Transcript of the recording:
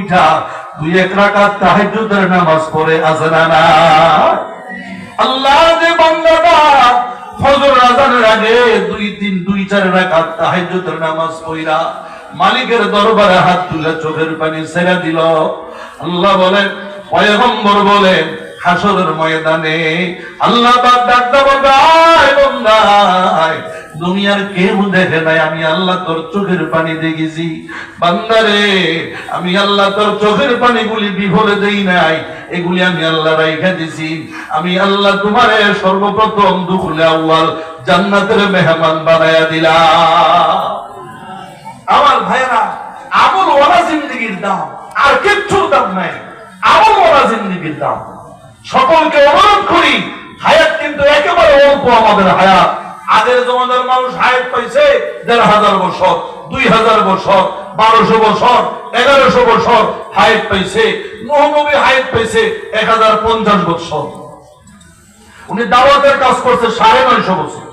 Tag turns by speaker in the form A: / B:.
A: উঠা 2-1 রাকাত তাহাজ্জুদের নামাজ পড়ে আছে না? আল্লাহ যে বান্দাটা ফজর আযানের আগে 2-4 রাকাত তাহাজ্জুদের নামাজ পড়া মালিকের দরবারে হাত তুলে চোখের পানি ছেড়ে দিল, আল্লাহ বলেন, পয়গম্বর বলেন, হাসরের ময়দানে আল্লাহ পাক ডাকতে বলবে, আয় বান্দা আয়, দুনিয়ার কেউ দেখে নাই, আমি আল্লাহ তোর চোখের পানি দেখেছি। বান্দারে, আমি আল্লাহ তোর চোখের পানিগুলি বিফলে দেই নাই, এগুলি আমি আল্লাহ রাইখা দিছি। আমি আল্লাহ তোমারে সর্বপ্রথম দুখুলে আউয়াল জান্নাতের মেহমান বানায়া দিলাম। আমার ভাইরা, আমল ওয়ালা জিন্দেগির দাম আর কিচ্ছুর দাম নাই। আমল ওয়ালা জিন্দেগির দাম। সকলকে অনুরোধ করি, হায়াত কিন্তু একেবারে অল্প আমাদের হায়াত। আগের জমানার মানুষ হায়াত পাইছে 1500 বছর, 2000 বছর, 1200 বছর, 1100 বছর হায়াত পাইছে। নূহ নবী হায়াত পাইছে 1050 বছর। উনি দাওয়াতের কাজ করছে 950 বছর।